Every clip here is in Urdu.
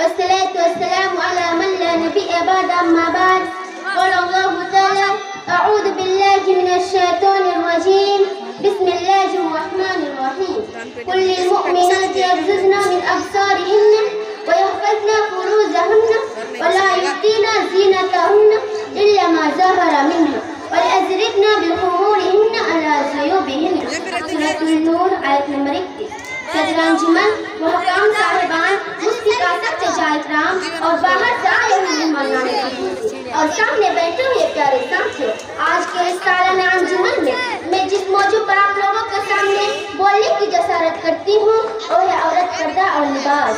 والصلاة والسلام على من لا نبي بعد أما بعد قال الله تعالى أعوذ بالله من الشيطان الرجيم بسم الله الرحمن الرحيم قل للمؤمنات يغضضن من أبصارهن ويحفظن فروجهن ولا يبدين زينتهن إلا ما ظهر منها وليضربن بخمورهن على جيوبهن. سورة النور آیت نمبر 31. صدر انجمن محترم صاحبان مفتی قاسم چچا اکرام اور باہر سے آئے ہوئے مہمانان اور سامنے بیٹھے ہوئے پیارے ساتھیوں، آج کے اس سالانہ انجمن میں جس موضوع پر آپ لوگوں کے سامنے بولنے کی جسارت کرتی ہوں وہ ہے عورت پردہ اور لباس.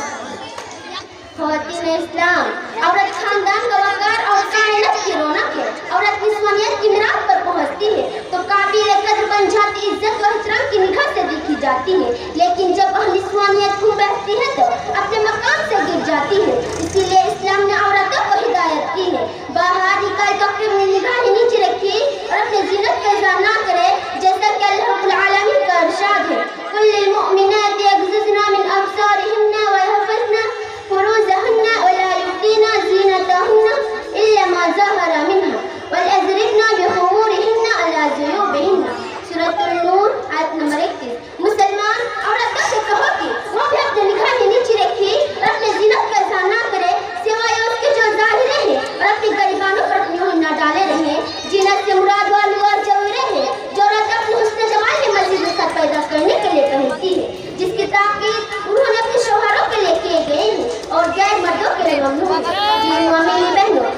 خواتین اسلام، عورت خاندان کا وقار اور کائنات کی رونق ہے. عورت نسوانیت کی میراث پر پہنچتی ہے تو قابل قدر بن جاتی، عزت و احترام کی نگاہ سے دیکھی جاتی ہے، لیکن جب نسوانیت خون بہتی ہے تو اپنے مقام سے گر جاتی ہے. اسی لیے اسلام نے عورتوں کو ہدایت کی ہے، باہر نکال تو اپنی نگاہیں نیچے رکھی اور اپنی زینت کا اظہار نہ کرے، جیسا کہ اللہ رب العالمین کا ارشاد ہے قل للمؤمنات یغضضن من ابصارهن ويحفظن فروجهن ولا يبدين زينتهن إلا ما ظهر منها وليضربن بخمورهن على جيوبهن. سورة النور آیت نمبر 31. مسلمان عورتوں سے کہو کہ وہ بھی اپنے نگاہیں نیچے رکھے اور اپنے زینت کا اظہار نہ کرے سوائے اس کے جو ظاہر ہیں اور اپنی غریبانوں پر اپنی ہوئی نہ ڈالے رہے. زینت سے مراد والو اور جوہرے ہیں جو عورت اپنے حسن جمال میں مزید وسعت پیدا کرنے کے لیے پہنتی ہے، جس کی تاکید انہوں نے اپنے شوہروں کے لیے کیے گئے ہیں اور غیر مردوں کے لیے ممنوع ہے. جی مومنی بہنوں،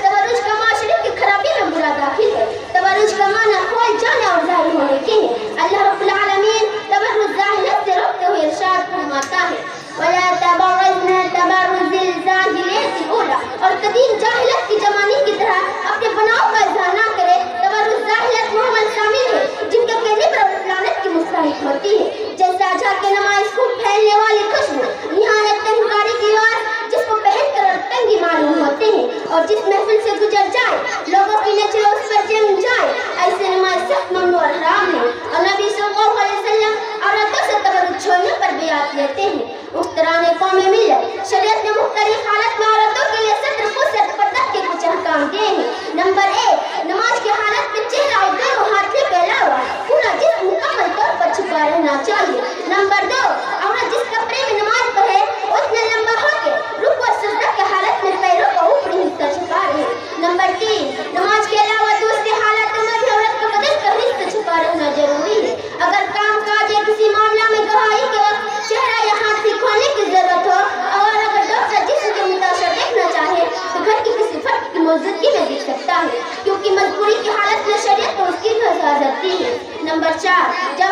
تبرج کا معاشرے کی خرابی میں برا داخل ہے. تبرج کا معنی کھول جانے اور ظاہر ہونے کے ہے. اللہ رب العالمین تبرج ظاہریت سے روکتے ہوئے ارشاد فرماتا ہے وَلَا تَبَرَّجْنَ تَبَرُّجَ الْجَاهِلِيَّةِ الْأُولَىٰ، اور قدیم جاہلیت کی زمانے کی طرح اپنے بناؤ کا اظہار نہ کرے. تبرج ظاہریت محمد شامل ہے جن کے کہنے پر لعنت کی مستحق ہوتی ہے، جیسا جا کے نماز کو پھیلنے والی خوشبو، نہایت تنگاری کی آواز جس کو پہن کر تنگی معلوم ہوتے ہیں اور جس محفل سے گزر جائے لوگوں کی نظر اس پر جم جائے، ایسے نماز سخت ممنوع اور حرام ہے. اور نبی صلی اللہ علیہ وسلم عورتوں سے تبرج چھوڑنے پر بیعت لیتے ہیں. مختران قوم ملت شریعت نے مختلف حالت میں عورتوں کے لیے ستر پوشت پردہ کے کچھ احکام دیے ہیں. نمبر 1، نماز کی حالت میں چہرہ اور دونوں ہاتھوں کے علاوہ پورا جسم مکمل طور پر چھپا رہنا چاہیے. نمبر 2، عورت جس کپڑے میں نماز پڑھے اتنے لمبا ہو کے رکوع اور سجدہ کی حالت میں پیروں کا اوپری حصہ چھپا رہے. نمبر 3، نماز کے علاوہ دوسری حالتوں میں بھی عورت کا بدن کا حصہ چھپا رہنا ضروری ہے. اگر کام کاج یا کسی معاملہ میں گواہی کے وقت چہرہ یا ہاتھ دکھانے کی ضرورت ہو اور اگر ڈاکٹر جسم کے متاثر دیکھنا چاہے تو گھر کی کسی فرد کی موجودگی میں دیکھ سکتا ہے، کیونکہ مجبوری کی حالت میں شریعت کو اس کی اجازت دی ہے. نمبر 4، جب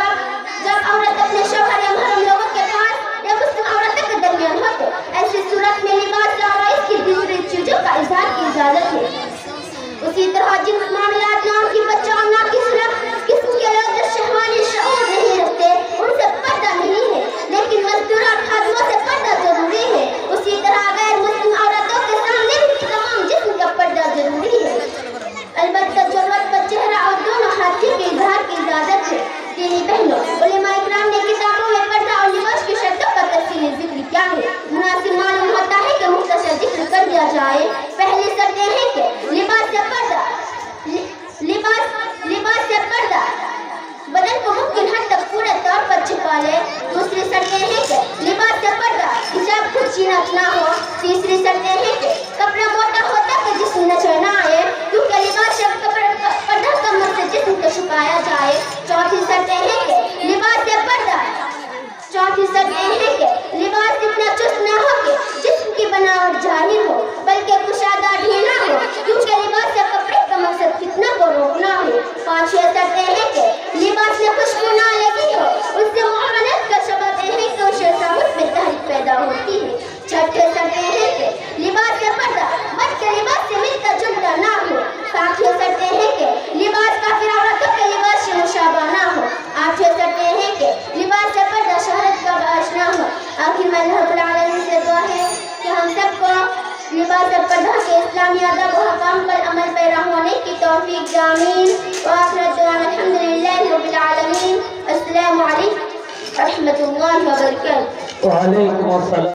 عورت اپنے شوہر یا محرم لوگوں کے پاس یا مسلم عورتوں کے درمیان ہو تو ایسی صورت میں لباس اور آرائش کی دوسری چیزوں کا اظہار کی اجازت ہے. اسی طرح جن معاملات نہ کی بچہ اور نہ کی صرف قسم کے لوگ جو شہوانی شعور نہیں رکھتے ان سے پردہ نہیں ہے، لیکن مزدور اور خادموں سے پردہ ضروری ہے. اسی طرح غیر مسلم عورتوں کے سامنے بھی تمام جسم کا پردہ ضروری ہے، البتہ ضرورت پر چہرہ اور دونوں ہاتھوں کے اظہار کی اجازت ہے. دینی بہنوں، علماء اکرام نے کتابوں میں پردہ اور لباس کی شرطوں کا تفصیلی ذکر کیا ہے. مناسب معلوم ہوتا ہے کہ مختصر ذکر کر دیا جائے. پہلی شرط یہ ہے کہ لباس سے پردہ بدن کو ممکن حد تک پورے طور پر چھپا لے. دوسری شرط یہ ہے کہ لباس سے پردہ حجاب خود چینت نہ ہو. تیسری شرط یہ ہے کہ کپڑا موٹا ہوتا کہ جسم نظر نہ آئے، کیونکہ لباس سے پردہ کمر سے جسم کو چھپایا جائے. چوتھی شرط یہ ہے کہ لباس اتنا چست نہ ہو کہ جسم کی بناوٹ ظاہر ہو، بلکہ کشادہ ڈھیلا ہو، کیونکہ لباس سے کپڑے کا مقصد فتنہ کو روکنا ہو. پانچویں شرط یہ ہے کہ لباس میں خوشبو نہ لگی ہو، اس سے معاونت کا سبب یہ ہے کہ اسے شہوت میں تحریک پیدا ہوتی ہے. چھٹے شرط یہ ہے کہ لباس سے پردہ بلکہ لباس سے ملتا جلتا نہ ہو. ساتویں شرط یہ ہے کہ لباس کافر عورتوں کے لباس سے مشابہ نہ ہو. آٹھویں شرط یہ ہے کہ لباس سے پردہ شہرت کا باعث نہ ہو. آخر میں اللہ رب العالمین سے دعا ہے کہ ہم سب کو لباس اور پردہ کے اسلامی آداب و احکام پر عمل پیرا ہونے کی توفیق دے. آمین. وآخر دعوانا الحمدللہ رب العالمین. السلام علیکم ورحمۃ اللہ وبرکاتہ. وعلیکم السلام.